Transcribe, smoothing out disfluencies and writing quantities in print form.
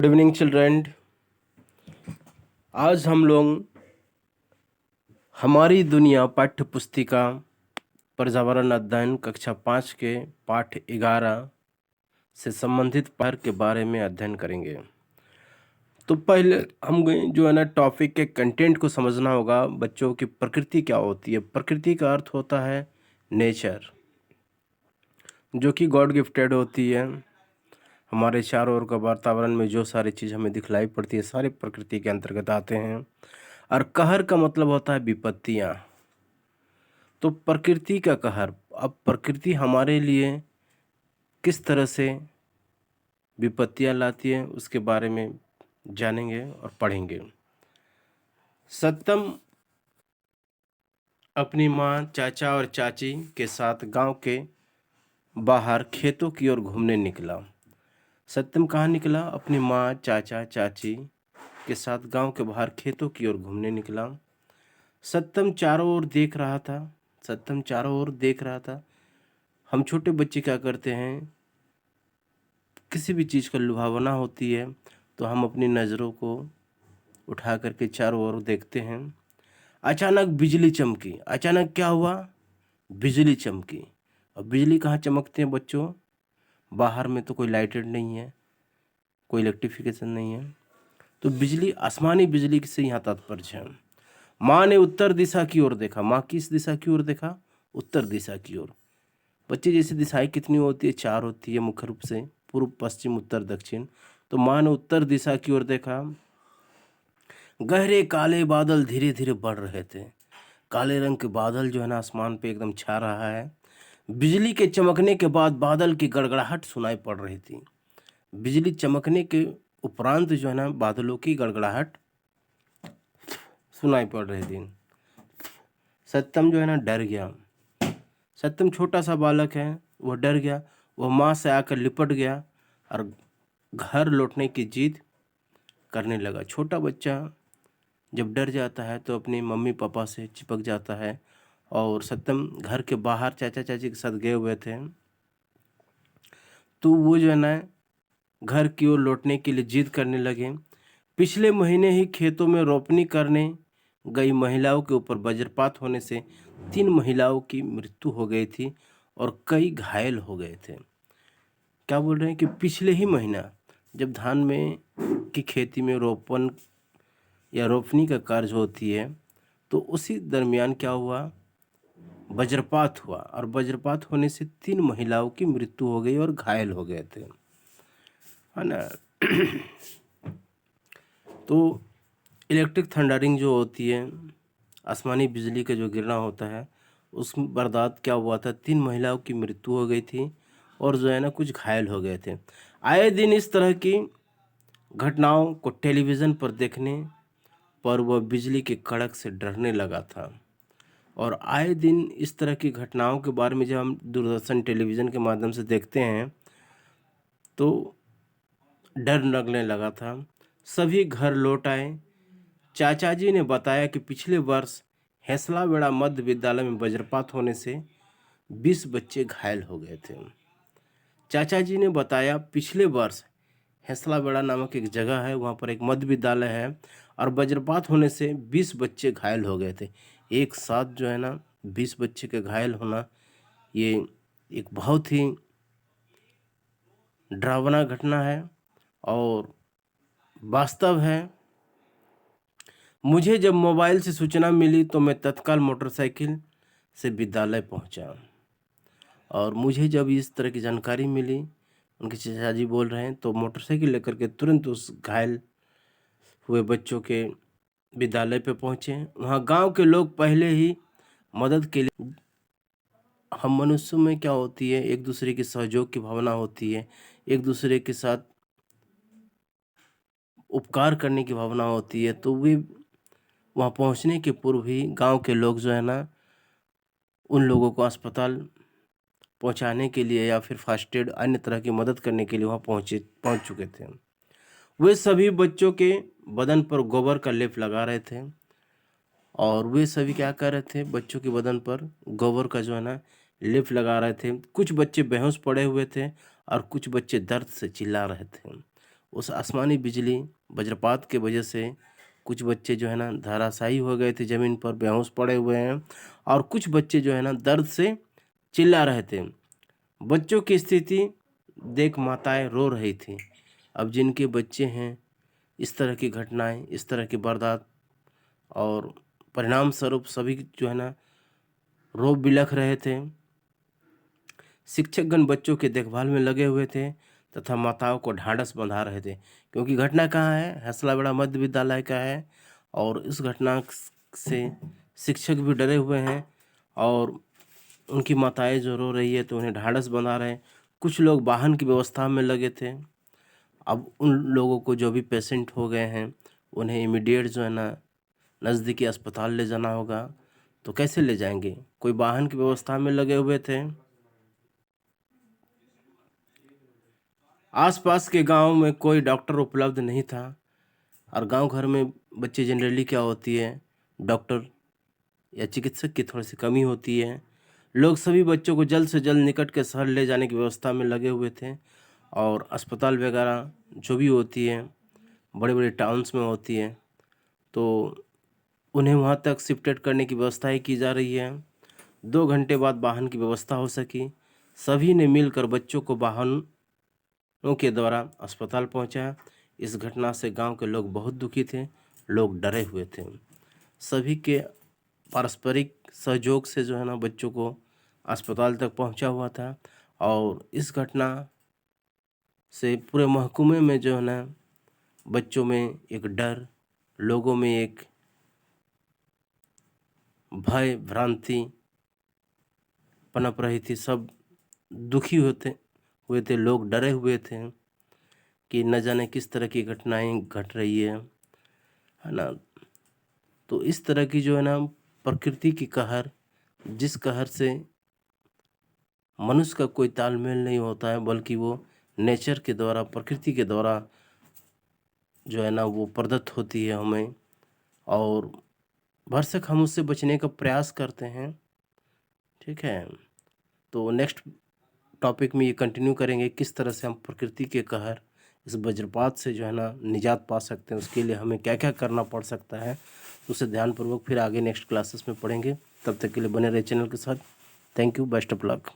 Good evening children. आज हम लोग हमारी दुनिया पाठ्य पुस्तिका पर्यावरण अध्ययन कक्षा 5 के पाठ 11 से संबंधित पाठ के बारे में अध्ययन करेंगे। तो पहले हम जो है ना टॉपिक के कंटेंट को समझना होगा। बच्चों की प्रकृति क्या होती है। प्रकृति का अर्थ होता है नेचर, जो कि गॉड गिफ्टेड होती है। हमारे चारों ओर का वातावरण में जो सारी चीज़ हमें दिखलाई पड़ती है सारी प्रकृति के अंतर्गत आते हैं। और कहर का मतलब होता है विपत्तियाँ। तो प्रकृति का कहर, अब प्रकृति हमारे लिए किस तरह से विपत्तियाँ लाती है उसके बारे में जानेंगे और पढ़ेंगे। सत्यम अपनी माँ, चाचा और चाची के साथ गांव के बाहर खेतों की ओर घूमने निकला। सत्यम कहाँ निकला? अपनी माँ, चाचा, चाची के साथ गांव के बाहर खेतों की ओर घूमने निकला। सत्यम चारों ओर देख रहा था। सत्यम चारों ओर देख रहा था। हम छोटे बच्चे क्या करते हैं, किसी भी चीज़ का लुभावना होती है तो हम अपनी नज़रों को उठा करके चारों ओर देखते हैं। अचानक बिजली चमकी। अचानक क्या हुआ? बिजली चमकी। और बिजली कहाँ चमकते हैं बच्चों? बाहर में तो कोई लाइटेड नहीं है, कोई इलेक्ट्रिफिकेशन नहीं है, तो बिजली आसमानी बिजली से यहाँ तात्पर्य है। माँ ने उत्तर दिशा की ओर देखा। माँ किस दिशा की ओर देखा? उत्तर दिशा की ओर। बच्चे जैसे दिशाएं कितनी होती है? 4 होती है मुख्य रूप से, पूर्व, पश्चिम, उत्तर, दक्षिण। तो माँ ने उत्तर दिशा की ओर देखा। गहरे काले बादल धीरे धीरे बढ़ रहे थे। काले रंग के बादल जो है ना आसमान पे एकदम छा रहा है। बिजली के चमकने के बाद बादल की गड़गड़ाहट सुनाई पड़ रही थी। बिजली चमकने के उपरांत जो है ना बादलों की गड़गड़ाहट सुनाई पड़ रही थी। सत्यम जो है ना डर गया। सत्यम छोटा सा बालक है, वह डर गया। वह माँ से आकर लिपट गया और घर लौटने की जिद करने लगा। छोटा बच्चा जब डर जाता है तो अपनी मम्मी पापा से चिपक जाता है। और सत्यम घर के बाहर चाचा चाची के साथ गए हुए थे, तो वो जो है ना घर की ओर लौटने के लिए जिद करने लगे। पिछले महीने ही खेतों में रोपनी करने गई महिलाओं के ऊपर वज्रपात होने से 3 महिलाओं की मृत्यु हो गई थी और कई घायल हो गए थे। क्या बोल रहे हैं कि पिछले ही महीना जब धान में की खेती में रोपन या रोपनी का कार्य होती है, तो उसी दरमियान क्या हुआ? वज्रपात हुआ और वज्रपात होने से 3 महिलाओं की मृत्यु हो गई और घायल हो गए थे, है ना। तो इलेक्ट्रिक थंडरिंग जो होती है, आसमानी बिजली का जो गिरना होता है, उस बरदात क्या हुआ था? 3 महिलाओं की मृत्यु हो गई थी और जो है ना कुछ घायल हो गए थे। आए दिन इस तरह की घटनाओं को टेलीविज़न पर देखने पर वह बिजली के कड़क से डरने लगा था। और आए दिन इस तरह की घटनाओं के बारे में जब हम दूरदर्शन टेलीविज़न के माध्यम से देखते हैं तो डर लगने लगा था। सभी घर लौट आए। चाचा जी ने बताया कि पिछले वर्ष हेसलावेड़ा मध्य विद्यालय में वज्रपात होने से 20 बच्चे घायल हो गए थे। चाचा जी ने बताया पिछले वर्ष हेसलावेड़ा नामक एक जगह है, वहाँ पर एक मध्य विद्यालय है और वज्रपात होने से 20 बच्चे घायल हो गए थे। एक साथ जो है ना 20 बच्चे के घायल होना, ये एक बहुत ही डरावना घटना है और वास्तव है। मुझे जब मोबाइल से सूचना मिली तो मैं तत्काल मोटरसाइकिल से विद्यालय पहुंचा और मुझे जब इस तरह की जानकारी मिली, उनके चाचा जी बोल रहे हैं, तो मोटरसाइकिल लेकर के तुरंत उस घायल हुए बच्चों के विद्यालय पे पहुँचे। वहाँ गांव के लोग पहले ही मदद के लिए, हम मनुष्यों में क्या होती है, एक दूसरे की सहयोग की भावना होती है, एक दूसरे के साथ उपकार करने की भावना होती है। तो वे वहाँ पहुँचने के पूर्व ही गांव के लोग जो है ना उन लोगों को अस्पताल पहुँचाने के लिए या फिर फर्स्ट एड अन्य तरह की मदद करने के लिए वहाँ पहुँच चुके थे। वे सभी बच्चों के बदन पर गोबर का लेप लगा रहे थे और वे सभी क्या कर रहे थे? बच्चों के बदन पर गोबर का जो है ना लेप लगा रहे थे। कुछ बच्चे बेहोश पड़े हुए थे और कुछ बच्चे दर्द से चिल्ला रहे थे। उस आसमानी बिजली वज्रपात के वजह से कुछ बच्चे जो है ना धराशायी हो गए थे, ज़मीन पर बेहोश पड़े हुए हैं और कुछ बच्चे जो है ना दर्द से चिल्ला रहे थे। बच्चों की स्थिति देख माताएँ रो रही थीं। अब जिनके बच्चे हैं, इस तरह की घटनाएँ, इस तरह की वारदात और परिणाम स्वरूप सभी जो है ना रो बिलख रहे थे। शिक्षकगण बच्चों की देखभाल में लगे हुए थे तथा माताओं को ढाँढस बंधा रहे थे, क्योंकि घटना कहाँ है? हसलाबड़ा मध्य विद्यालय का है और इस घटना से शिक्षक भी डरे हुए हैं और उनकी माताएँ जो रो रही है तो उन्हें ढाँढस बंधा रहे हैं। कुछ लोग वाहन की व्यवस्था में लगे थे। अब उन लोगों को जो भी पेशेंट हो गए हैं, उन्हें इमीडिएट जो है ना नज़दीकी अस्पताल ले जाना होगा, तो कैसे ले जाएँगे? कोई वाहन की व्यवस्था में लगे हुए थे। आस-पास के गाँव में कोई डॉक्टर उपलब्ध नहीं था और गाँव घर में बच्चे जनरली क्या होती है, डॉक्टर या चिकित्सक की थोड़ी-सी कमी होती है। लोग सभी बच्चों को जल्द से जल्द निकट के शहर ले जाने की व्यवस्था में लगे हुए थे और अस्पताल वगैरह जो भी होती है, बड़े-बड़े टाउन्स में होती है, तो उन्हें वहाँ तक शिफ्टेड करने की व्यवस्थाएँ की जा रही है। 2 घंटे बाद वाहन की व्यवस्था हो सकी। सभी ने मिलकर बच्चों को वाहनों के द्वारा अस्पताल पहुँचाया। इस घटना से गाँव के लोग बहुत दुखी थे, लोग डरे हुए थे। सभी के पारस्परिक सहयोग से जो है ना बच्चों को अस्पताल तक पहुँचा हुआ था और इस घटना से पूरे महकुमे में जो है ना बच्चों में एक डर, लोगों में एक भय, भ्रांति पनप रही थी। सब दुखी होते हुए थे, लोग डरे हुए थे कि न जाने किस तरह की घटनाएँ घट रही है ना? तो इस तरह की जो है ना प्रकृति की कहर, जिस कहर से मनुष्य का कोई तालमेल नहीं होता है, बल्कि वो नेचर के द्वारा, प्रकृति के द्वारा जो है ना वो प्रदत्त होती है हमें और भरसक हम उससे बचने का प्रयास करते हैं, ठीक है? तो नेक्स्ट टॉपिक में ये कंटिन्यू करेंगे किस तरह से हम प्रकृति के कहर, इस वज्रपात से जो है ना निजात पा सकते हैं, उसके लिए हमें क्या-क्या करना पड़ सकता है, उसे ध्यानपूर्वक फिर आगे नेक्स्ट क्लासेस में पढ़ेंगे। तब तक के लिए बने रहिए चैनल के साथ। Thank you, best of luck.